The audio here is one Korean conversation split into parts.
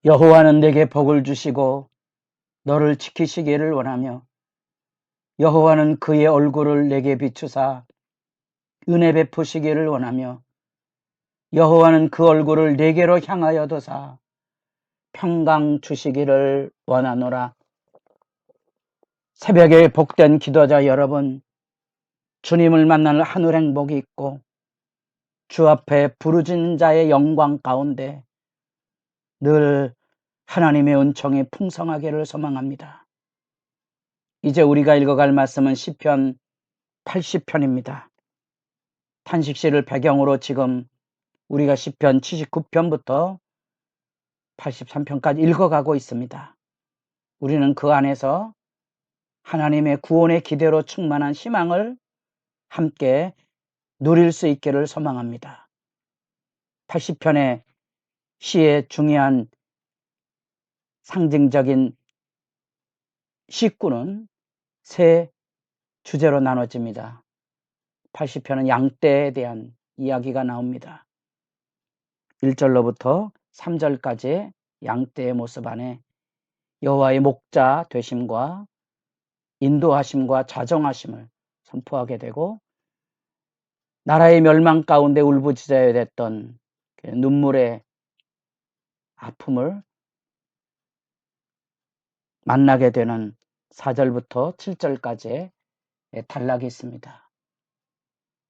여호와는 내게 복을 주시고 너를 지키시기를 원하며 여호와는 그의 얼굴을 내게 비추사 은혜 베푸시기를 원하며 여호와는 그 얼굴을 내게로 향하여 두사 평강 주시기를 원하노라. 새벽에 복된 기도자 여러분, 주님을 만나는 하늘 행복이 있고 주 앞에 부르짖는 자의 영광 가운데 늘 하나님의 은총이 풍성하기를 소망합니다. 이제 우리가 읽어갈 말씀은 시편 80편입니다. 탄식시를 배경으로 지금 우리가 시편 79편부터 83편까지 읽어가고 있습니다. 우리는 그 안에서 하나님의 구원의 기대로 충만한 희망을 함께 누릴 수 있기를 소망합니다. 80편의 시의 중요한 상징적인 시구는 세 주제로 나눠집니다. 80편은 양떼에 대한 이야기가 나옵니다. 1절로부터 3절까지의 양떼의 모습 안에 여호와의 목자 되심과 인도하심과 자정하심을 선포하게 되고 나라의 멸망 가운데 울부짖어야 됐던 눈물의 아픔을 만나게 되는 4절부터 7절까지의 단락이 있습니다.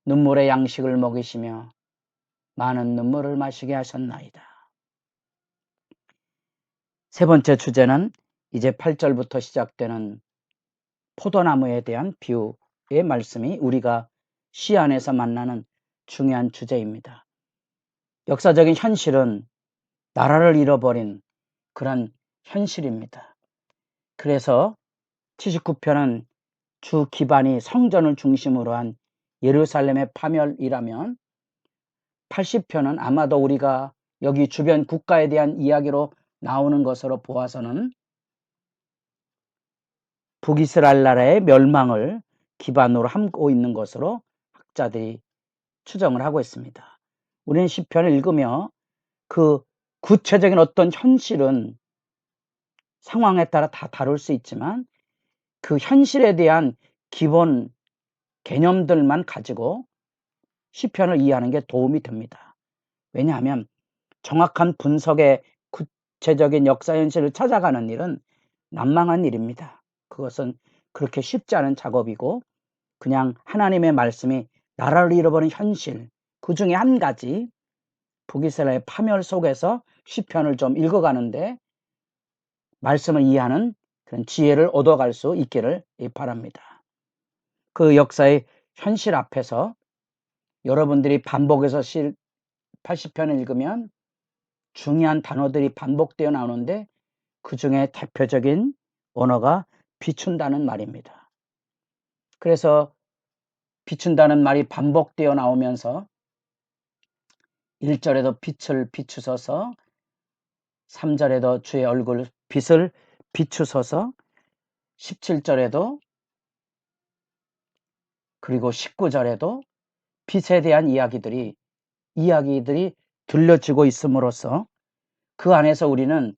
눈물의 양식을 먹이시며 많은 눈물을 마시게 하셨나이다. 세 번째 주제는 이제 8절부터 시작되는 포도나무에 대한 비유의 말씀이 우리가 시 안에서 만나는 중요한 주제입니다. 역사적인 현실은 나라를 잃어버린 그런 현실입니다. 그래서 79편은 주 기반이 성전을 중심으로 한 예루살렘의 파멸이라면 80편은 아마도 우리가 여기 주변 국가에 대한 이야기로 나오는 것으로 보아서는 북이스라엘 나라의 멸망을 기반으로 하고 있는 것으로 학자들이 추정을 하고 있습니다. 우리는 시편을 읽으며 그 구체적인 어떤 현실은 상황에 따라 다 다룰 수 있지만 그 현실에 대한 기본 개념들만 가지고 시편을 이해하는 게 도움이 됩니다. 왜냐하면 정확한 분석의 구체적인 역사 현실을 찾아가는 일은 난망한 일입니다. 그것은 그렇게 쉽지 않은 작업이고 그냥 하나님의 말씀이 나라를 잃어버린 현실 그 중에 한 가지 북이스라엘 파멸 속에서 시편을 좀 읽어가는데 말씀을 이해하는 그런 지혜를 얻어갈 수 있기를 바랍니다. 그 역사의 현실 앞에서 여러분들이 반복해서 80편을 읽으면 중요한 단어들이 반복되어 나오는데 그 중에 대표적인 언어가 비춘다는 말입니다. 그래서 비춘다는 말이 반복되어 나오면서 1절에도 빛을 비추소서 3절에도 주의 얼굴 빛을 비추소서 17절에도 그리고 19절에도 빛에 대한 이야기들이 들려지고 있음으로써 그 안에서 우리는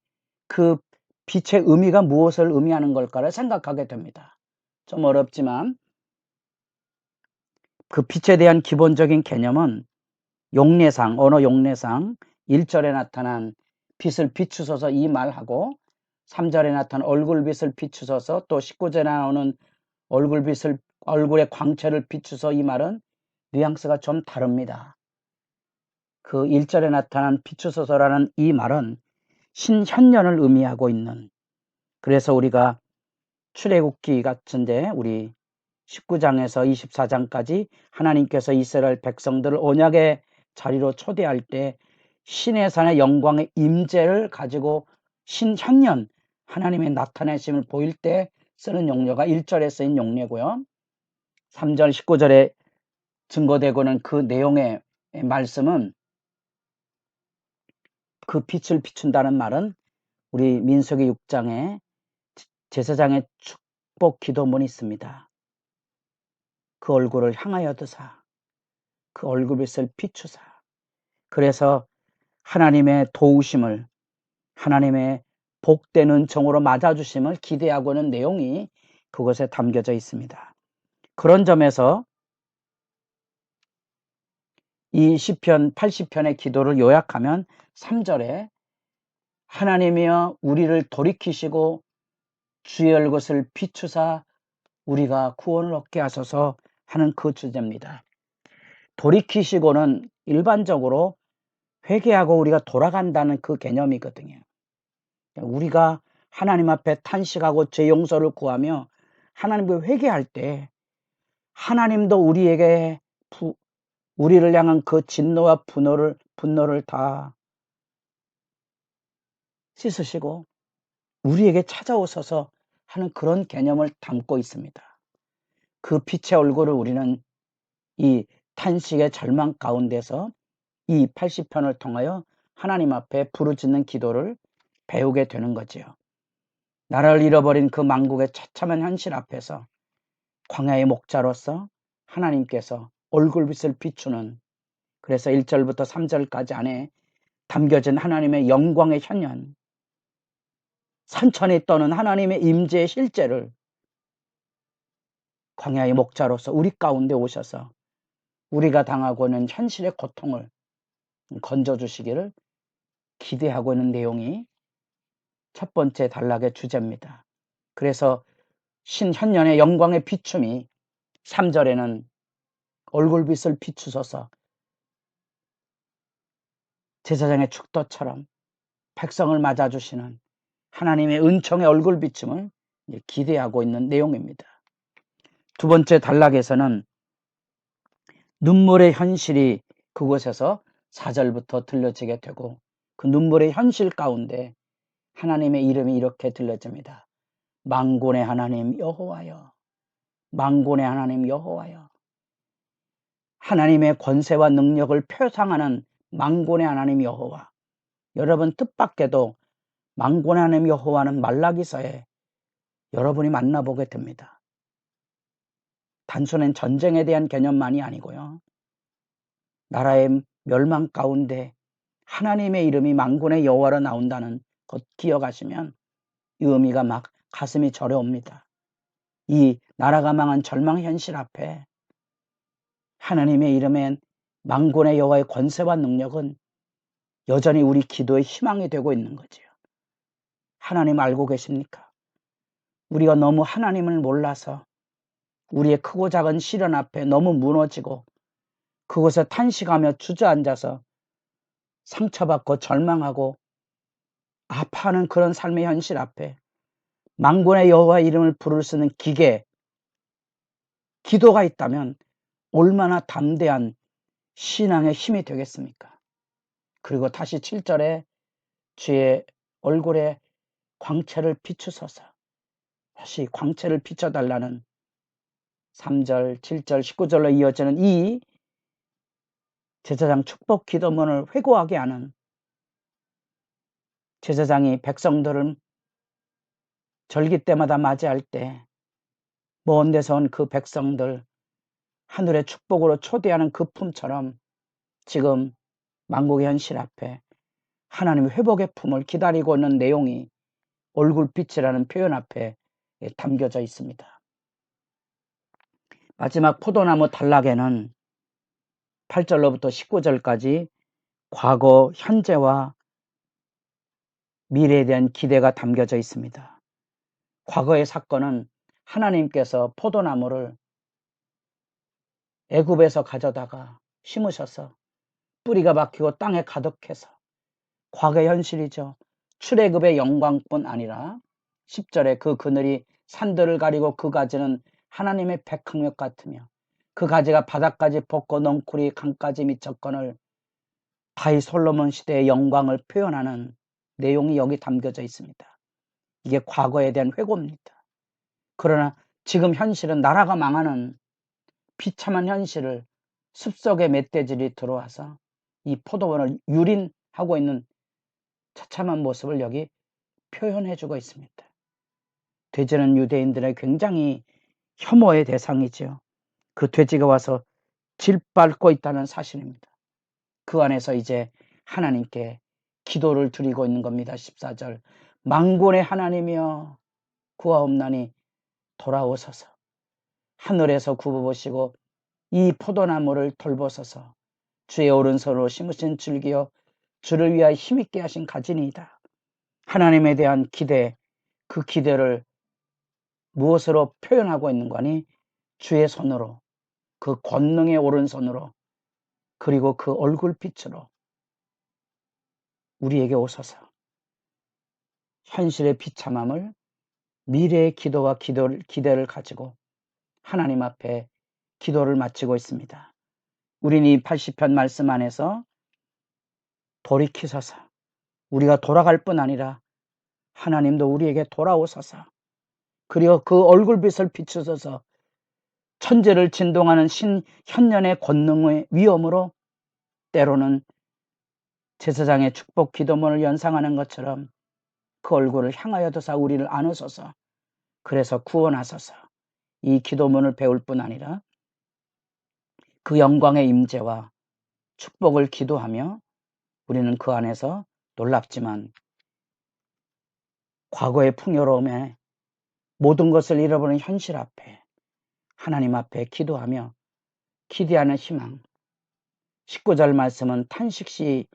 그 빛의 의미가 무엇을 의미하는 걸까를 생각하게 됩니다. 좀 어렵지만 그 빛에 대한 기본적인 개념은 용례상, 언어 용례상 1절에 나타난 빛을 비추소서 이 말하고 3절에 나타난 얼굴빛을 비추소서 또 19절에 나오는 얼굴의 광채를 비추소 이 말은 뉘앙스가 좀 다릅니다. 그 1절에 나타난 비추소서라는 이 말은 신현년을 의미하고 있는 그래서 우리가 출애굽기 같은데 우리 19장에서 24장까지 하나님께서 이스라엘 백성들을 언약의 자리로 초대할 때 신의 산의 영광의 임재를 가지고 신현년 하나님의 나타내심을 보일 때 쓰는 용례가 1절에 쓰인 용례고요. 3절 19절에 증거되고는 그 내용의 말씀은 그 빛을 비춘다는 말은 우리 민수기 6장에 제사장의 축복 기도문이 있습니다. 그 얼굴을 향하여 드사 그 얼굴빛을 비추사 그래서 하나님의 도우심을 하나님의 복된 은총으로 맞아주심을 기대하고 있는 내용이 그것에 담겨져 있습니다. 그런 점에서 이 시편 80편의 기도를 요약하면 3절에 하나님이여 우리를 돌이키시고 주의 얼굴을 비추사 우리가 구원을 얻게 하소서 하는 그 주제입니다. 돌이키시고는 일반적으로 회개하고 우리가 돌아간다는 그 개념이거든요. 우리가 하나님 앞에 탄식하고 죄 용서를 구하며 하나님께 회개할 때 하나님도 우리를 향한 그 진노와 분노를 다 씻으시고 우리에게 찾아오셔서 하는 그런 개념을 담고 있습니다. 그 빛의 얼굴을 우리는 이 탄식의 절망 가운데서 이 80편을 통하여 하나님 앞에 부르짖는 기도를 배우게 되는 거지요. 나를 잃어버린 그 만국의 처참한 현실 앞에서 광야의 목자로서 하나님께서 얼굴빛을 비추는, 그래서 1절부터 3절까지 안에 담겨진 하나님의 영광의 현현, 산천이 떠는 하나님의 임재의 실제를 광야의 목자로서 우리 가운데 오셔서 우리가 당하고 있는 현실의 고통을 건져주시기를 기대하고 있는 내용이 첫 번째 단락의 주제입니다. 그래서 신현년의 영광의 비춤이 3절에는 얼굴빛을 비추소서 제사장의 축도처럼 백성을 맞아주시는 하나님의 은총의 얼굴 비춤을 기대하고 있는 내용입니다. 두 번째 단락에서는 눈물의 현실이 그곳에서 4절부터 들려지게 되고 그 눈물의 현실 가운데 하나님의 이름이 이렇게 들려집니다. 만군의 하나님 여호와여, 만군의 하나님 여호와여. 하나님의 권세와 능력을 표상하는 만군의 하나님 여호와. 여러분 뜻밖에도 만군의 하나님 여호와는 말라기서에 여러분이 만나보게 됩니다. 단순한 전쟁에 대한 개념만이 아니고요. 나라의 멸망 가운데 하나님의 이름이 만군의 여호와로 나온다는 것 기억하시면 이 의미가 막 가슴이 저려옵니다. 이 나라가 망한 절망 현실 앞에 하나님의 이름엔 만군의 여호와의 권세와 능력은 여전히 우리 기도의 희망이 되고 있는 거지요. 하나님 알고 계십니까? 우리가 너무 하나님을 몰라서 우리의 크고 작은 시련 앞에 너무 무너지고 그곳에 탄식하며 주저앉아서 상처받고 절망하고 아파하는 그런 삶의 현실 앞에 만군의 여호와 이름을 부를 수 있는 기도가 있다면 얼마나 담대한 신앙의 힘이 되겠습니까? 그리고 다시 7절에 주의 얼굴에 광채를 비추소서, 다시 광채를 비춰달라는 3절, 7절, 19절로 이어지는 이 제사장 축복 기도문을 회고하게 하는, 제사장이 백성들을 절기 때마다 맞이할 때 먼 데서 온 그 백성들 하늘의 축복으로 초대하는 그 품처럼 지금 만국의 현실 앞에 하나님의 회복의 품을 기다리고 있는 내용이 얼굴빛이라는 표현 앞에 담겨져 있습니다. 마지막 포도나무 단락에는 8절로부터 19절까지 과거, 현재와 미래에 대한 기대가 담겨져 있습니다. 과거의 사건은 하나님께서 포도나무를 애굽에서 가져다가 심으셔서 뿌리가 박히고 땅에 가득해서 과거의 현실이죠. 출애굽의 영광뿐 아니라 10절에 그 그늘이 산들을 가리고 그 가지는 하나님의 백향목 같으며 그 가지가 바닥까지 뻗고 넝쿨이 강까지 미쳤거늘 다윗 솔로몬 시대의 영광을 표현하는 내용이 여기 담겨져 있습니다. 이게 과거에 대한 회고입니다. 그러나 지금 현실은 나라가 망하는 비참한 현실을 숲속의 멧돼지들이 들어와서 이 포도원을 유린하고 있는 처참한 모습을 여기 표현해주고 있습니다. 돼지는 유대인들의 굉장히 혐오의 대상이죠. 그 돼지가 와서 질밟고 있다는 사실입니다. 그 안에서 이제 하나님께 기도를 드리고 있는 겁니다. 14절. 만군의 하나님이여 구하옵나니 돌아오소서. 하늘에서 굽어보시고 이 포도나무를 돌보소서. 주의 오른손으로 심으신 줄기여 주를 위하여 힘있게 하신 가지니이다. 하나님에 대한 기대, 그 기대를 무엇으로 표현하고 있는 거니? 주의 손으로, 그 권능의 오른손으로, 그리고 그 얼굴빛으로 우리에게 오소서. 현실의 비참함을 미래의 기도와 기대를 가지고 하나님 앞에 기도를 마치고 있습니다. 우리는 이 80편 말씀 안에서 돌이키소서. 우리가 돌아갈 뿐 아니라 하나님도 우리에게 돌아오소서. 그리고 그 얼굴빛을 비추소서. 천재를 진동하는 현년의 권능의 위엄으로 때로는 제사장의 축복 기도문을 연상하는 것처럼 그 얼굴을 향하여 두사 우리를 안으소서. 그래서 구원하소서. 이 기도문을 배울 뿐 아니라 그 영광의 임재와 축복을 기도하며 우리는 그 안에서 놀랍지만 과거의 풍요로움에 모든 것을 잃어버린 현실 앞에 하나님 앞에 기도하며 기대하는 희망. 19절 말씀은 탄식시의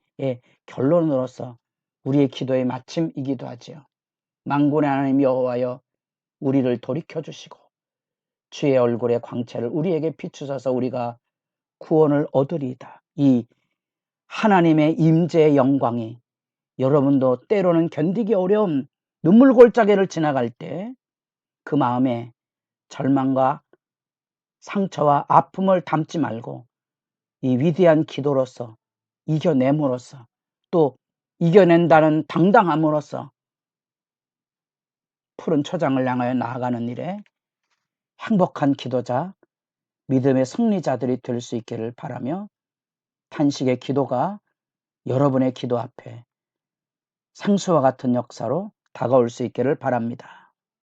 결론으로서 우리의 기도의 마침이기도 하지요. 만군의 하나님 여호와여 우리를 돌이켜주시고 주의 얼굴의 광채를 우리에게 비추셔서 우리가 구원을 얻으리이다. 이 하나님의 임재의 영광이 여러분도 때로는 견디기 어려운 눈물골짜기를 지나갈 때 그 마음에 절망과 상처와 아픔을 담지 말고 이 위대한 기도로서 이겨냄으로써 또 이겨낸다는 당당함으로써 푸른 초장을 향하여 나아가는 일에 행복한 기도자, 믿음의 승리자들이 될 수 있기를 바라며 탄식의 기도가 여러분의 기도 앞에 상수와 같은 역사로 다가올 수 있기를 바랍니다.